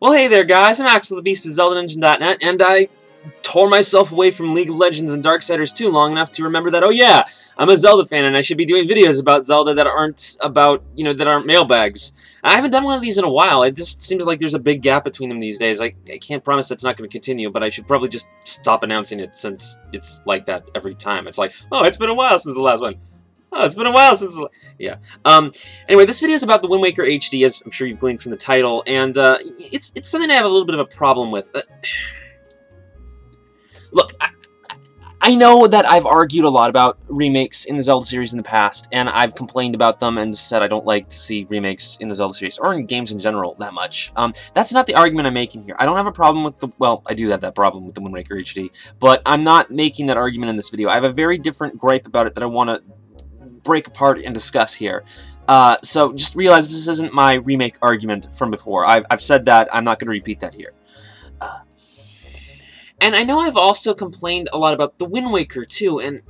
Well, hey there, guys. I'm Axel the Beast of ZeldaNinja.net, and I tore myself away from League of Legends and Darksiders 2 long enough to remember that, oh yeah, I'm a Zelda fan, and I should be doing videos about Zelda that aren't about, that aren't mailbags. I haven't done one of these in a while. It just seems like there's a big gap between them these days. I can't promise that's not going to continue, but I should probably just stop announcing it since it's like that every time. It's like, oh, it's been a while since the last one. Oh, it's been a while since... Yeah. Anyway, this video is about the Wind Waker HD, as I'm sure you've gleaned from the title, and it's something I have a little bit of a problem with. Look, I know that I've argued a lot about remakes in the Zelda series in the past, and I've complained about them and said I don't like to see remakes in the Zelda series, or in games in general, that much. That's not the argument I'm making here. I don't have a problem with the... Well, I do have that problem with the Wind Waker HD, but I'm not making that argument in this video. I have a very different gripe about it that I want to break apart and discuss here. So just realize this isn't my remake argument from before. I've said that. I'm not going to repeat that here. And I know I've also complained a lot about the Wind Waker too, and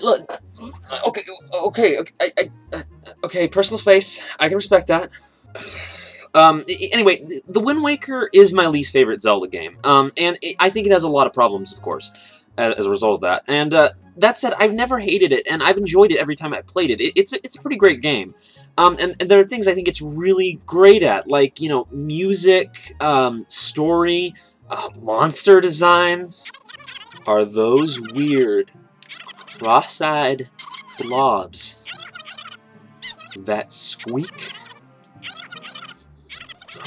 look, okay, personal space. I can respect that. Anyway, the Wind Waker is my least favorite Zelda game, and I think it has a lot of problems, of course, as a result of that. And that said, I've never hated it, and I've enjoyed it every time I played it. It's a pretty great game. And there are things I think it's really great at, like, music, story, monster designs. Are those weird, cross-eyed blobs that squeak?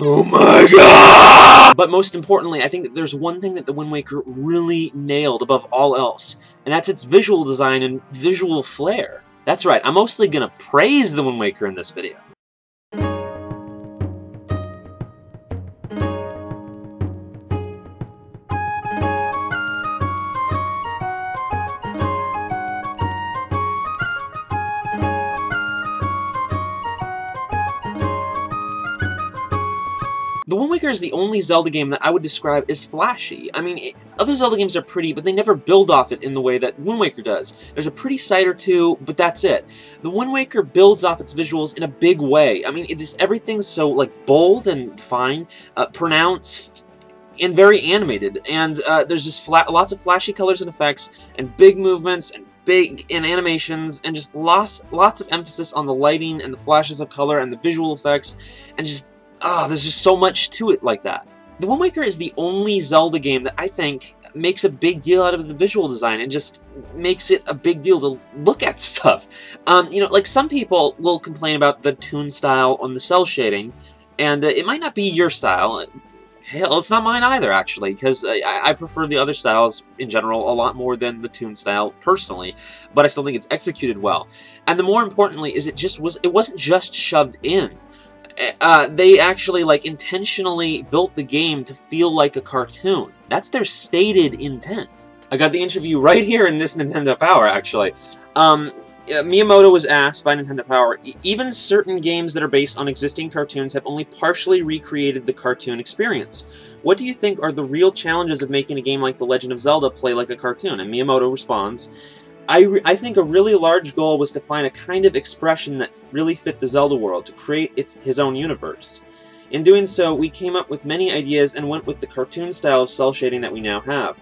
Oh my god! But most importantly, I think that there's one thing that the Wind Waker really nailed above all else, and that's its visual design and visual flair. That's right, I'm mostly gonna praise the Wind Waker in this video. The Wind Waker is the only Zelda game that I would describe as flashy. I mean, other Zelda games are pretty, but they never build off it in the way that Wind Waker does. There's a pretty sight or two, but that's it. The Wind Waker builds off its visuals in a big way. I mean, everything's so, like, bold and fine, pronounced, and very animated. And there's just lots of flashy colors and effects, and big movements, and animations, and just lots of emphasis on the lighting, and the flashes of color, and the visual effects, and just... there's just so much to it like that. The Wind Waker is the only Zelda game that I think makes a big deal out of the visual design and just makes it a big deal to look at stuff. Like some people will complain about the toon style on the cel shading, and it might not be your style. Hell, it's not mine either, actually, because I prefer the other styles in general a lot more than the toon style personally, but I still think it's executed well. And the more importantly is it wasn't just shoved in. They actually, like, intentionally built the game to feel like a cartoon. That's their stated intent. I got the interview right here in this Nintendo Power, actually. Miyamoto was asked by Nintendo Power, even certain games that are based on existing cartoons have only partially recreated the cartoon experience. What do you think are the real challenges of making a game like The Legend of Zelda play like a cartoon? And Miyamoto responds, I think a really large goal was to find a kind of expression that really fit the Zelda world, to create his own universe. In doing so, we came up with many ideas and went with the cartoon style of cel shading that we now have.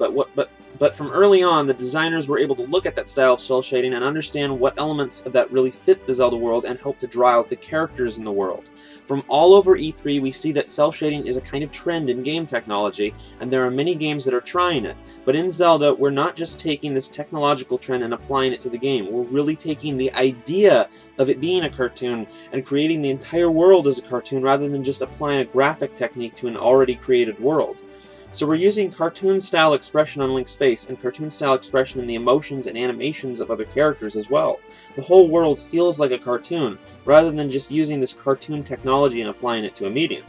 But from early on, the designers were able to look at that style of cel shading and understand what elements of that really fit the Zelda world and help to draw out the characters in the world. From all over E3, we see that cel shading is a kind of trend in game technology, and there are many games that are trying it. But in Zelda, we're not just taking this technological trend and applying it to the game. We're really taking the idea of it being a cartoon and creating the entire world as a cartoon rather than just applying a graphic technique to an already created world. So we're using cartoon-style expression on Link's face and cartoon-style expression in the emotions and animations of other characters as well. The whole world feels like a cartoon, rather than just using this cartoon technology and applying it to a medium.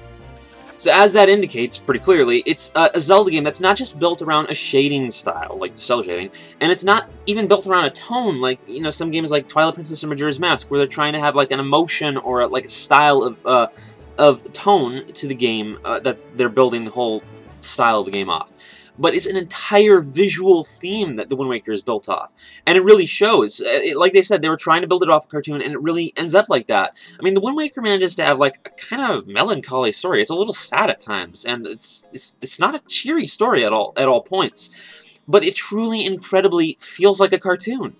So as that indicates pretty clearly, it's a Zelda game that's not just built around a shading style, like cel shading, and it's not even built around a tone, like, some games like Twilight Princess or Majora's Mask, where they're trying to have, like, an emotion or, like, a style of tone to the game that they're building the whole style of the game off. but it's an entire visual theme that the Wind Waker is built off. And it really shows. Like they said, they were trying to build it off a cartoon, and it really ends up like that. I mean, the Wind Waker manages to have, like, a kind of melancholy story. It's a little sad at times, and it's not a cheery story at all points. But it truly, incredibly feels like a cartoon.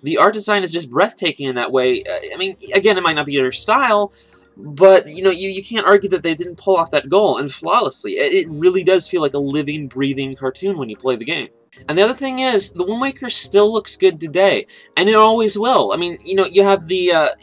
The art design is just breathtaking in that way. I mean, again, it might not be their style, but, you know, you can't argue that they didn't pull off that goal, and flawlessly. It really does feel like a living, breathing cartoon when you play the game. And the other thing is, the Wind Waker still looks good today, and it always will. I mean, you know, you have the,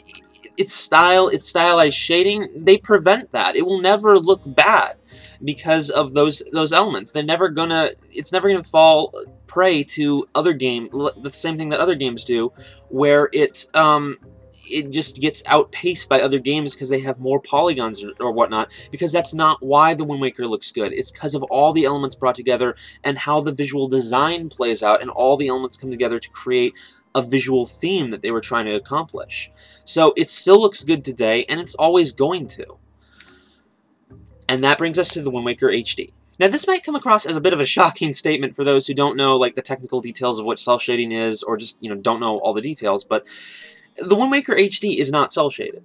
its stylized shading, they prevent that. It will never look bad because of those elements. It's never gonna fall prey to other the same thing that other games do, where it just gets outpaced by other games because they have more polygons or whatnot, because that's not why the Wind Waker looks good. It's because of all the elements brought together and how the visual design plays out, and all the elements come together to create a visual theme that they were trying to accomplish. So it still looks good today, and it's always going to. And that brings us to the Wind Waker HD. Now, this might come across as a bit of a shocking statement for those who don't know, like, the technical details of what cel-shading is, or just, you know, don't know all the details, but the Wind Waker HD is not cel-shaded.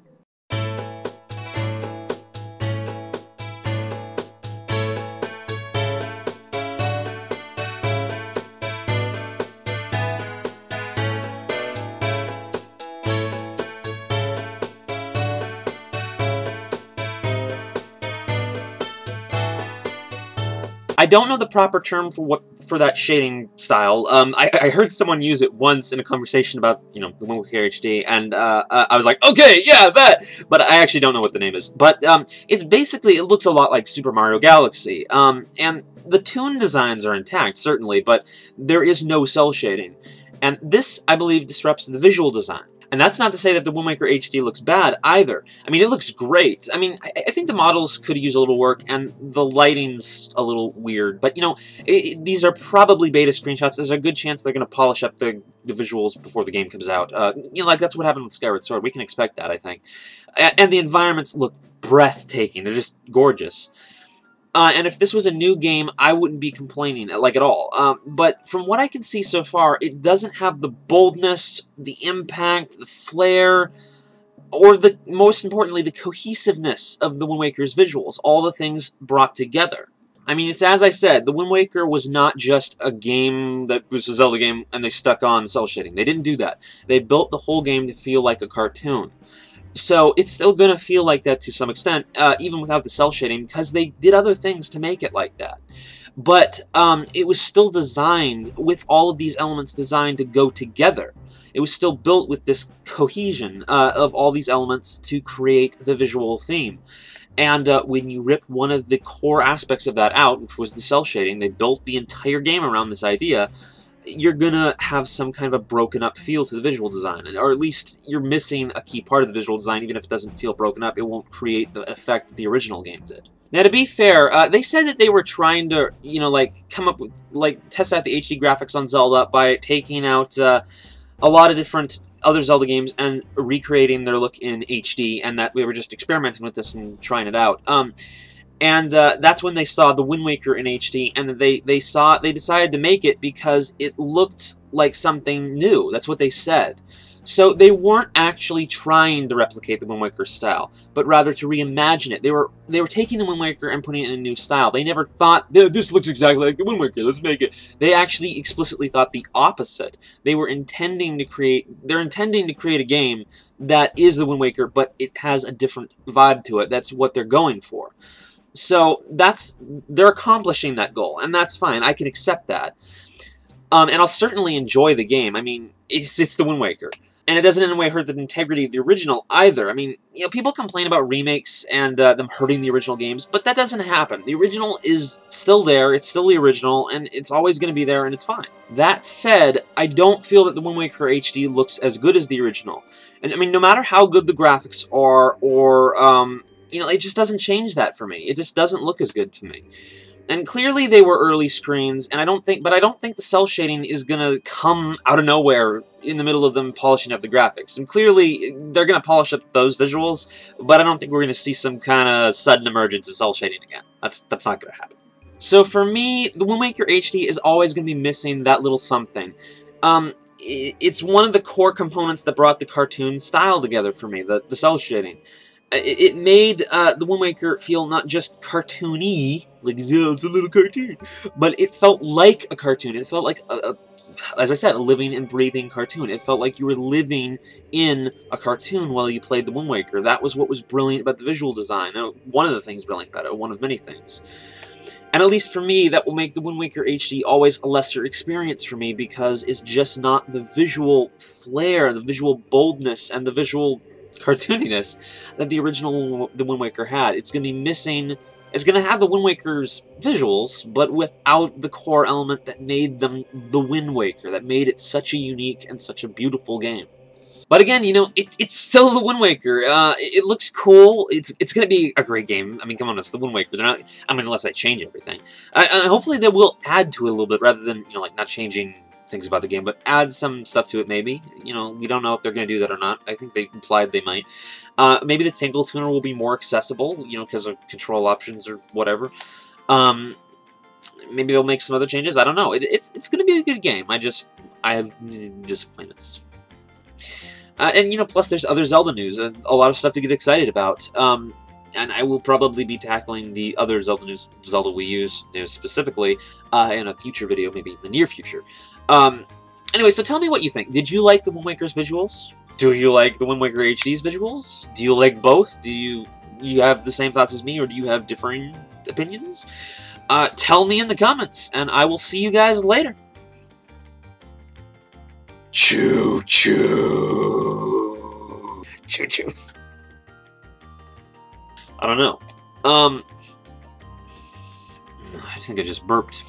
I don't know the proper term for that shading style. I heard someone use it once in a conversation about, you know, the Wind Waker HD, and I was like, okay, yeah, that! But I actually don't know what the name is. But it's basically, it looks a lot like Super Mario Galaxy. And the toon designs are intact, certainly, but there is no cel shading. And this, I believe, disrupts the visual design. And that's not to say that the Wind Waker HD looks bad, either. I mean, it looks great. I mean, I think the models could use a little work, and the lighting's a little weird. But, you know, these are probably beta screenshots. There's a good chance they're going to polish up the visuals before the game comes out. You know, like, that's what happened with Skyward Sword. We can expect that, I think. And the environments look breathtaking. They're just gorgeous. And if this was a new game, I wouldn't be complaining, like, at all. But from what I can see so far, it doesn't have the boldness, the impact, the flair, or most importantly, the cohesiveness of the Wind Waker's visuals. All the things brought together. I mean, it's as I said, the Wind Waker was not just a game that was a Zelda game and they stuck on cel shading. They didn't do that. They built the whole game to feel like a cartoon. So it's still going to feel like that to some extent, even without the cel shading, because they did other things to make it like that. But it was still designed with all of these elements designed to go together. It was still built with this cohesion of all these elements to create the visual theme. And when you rip one of the core aspects of that out, which was the cel shading, they built the entire game around this idea, you're gonna have some kind of a broken up feel to the visual design, or at least you're missing a key part of the visual design. Even if it doesn't feel broken up, it won't create the effect that the original game did. Now, to be fair, they said that they were trying to, you know, like, come up with, like, test out the HD graphics on Zelda by taking out a lot of different other Zelda games and recreating their look in HD, and that we were just experimenting with this and trying it out. And that's when they saw the Wind Waker in HD, and they decided to make it because it looked like something new. That's what they said. So they weren't actually trying to replicate the Wind Waker style, but rather to reimagine it. They were taking the Wind Waker and putting it in a new style. They never thought, this looks exactly like the Wind Waker, let's make it. They actually explicitly thought the opposite. They're intending to create a game that is the Wind Waker, but it has a different vibe to it. That's what they're going for. So they're accomplishing that goal, and that's fine. I can accept that. And I'll certainly enjoy the game. I mean, it's the Wind Waker. And it doesn't in any way hurt the integrity of the original either. I mean, you know, people complain about remakes and them hurting the original games, but that doesn't happen. The original is still there, it's still the original, and it's always going to be there, and it's fine. That said, I don't feel that the Wind Waker HD looks as good as the original. And I mean, no matter how good the graphics are, or you know, it just doesn't change that for me. It just doesn't look as good to me. And clearly they were early screens, and I don't think the cel shading is gonna come out of nowhere in the middle of them polishing up the graphics. And clearly they're gonna polish up those visuals, but I don't think we're gonna see some kind of sudden emergence of cel shading again. That's not gonna happen. So for me, the Wind Waker HD is always going to be missing that little something. It's one of the core components that brought the cartoon style together for me, the cel shading. It made the Wind Waker feel not just cartoony, like, yeah, it's a little cartoon, but it felt like a cartoon. It felt like, as I said, a living and breathing cartoon. It felt like you were living in a cartoon while you played the Wind Waker. That was what was brilliant about the visual design. One of the things brilliant about it, one of many things. And at least for me, that will make the Wind Waker HD always a lesser experience for me, because it's just not the visual flair, the visual boldness, and the visual cartooniness that the original The Wind Waker had. It's going to be missing... It's going to have the Wind Waker's visuals, but without the core element that made them the Wind Waker, that made it such a unique and such a beautiful game. But again, you know, it's still the Wind Waker. It looks cool. It's gonna be a great game. I mean, come on, it's the Wind Waker. They're not. I mean, unless they change everything. Hopefully, they will add to it a little bit, rather than, you know, like, not changing things about the game, but add some stuff to it. Maybe, you know, we don't know if they're gonna do that or not. I think they implied they might. Maybe the Tingle Tuner will be more accessible, you know, because of control options or whatever. Maybe they'll make some other changes. I don't know. It's gonna be a good game. I have disappointments. And, you know, plus there's other Zelda news, and a lot of stuff to get excited about. And I will probably be tackling the other Zelda news, Zelda Wii U's news specifically, in a future video, maybe in the near future. Anyway, so tell me what you think. Did you like the Wind Waker's visuals? Do you like the Wind Waker HD's visuals? Do you like both? Do you have the same thoughts as me, or do you have differing opinions? Tell me in the comments, and I will see you guys later. Choo-choo. Choo-choos. I don't know. I think I just burped.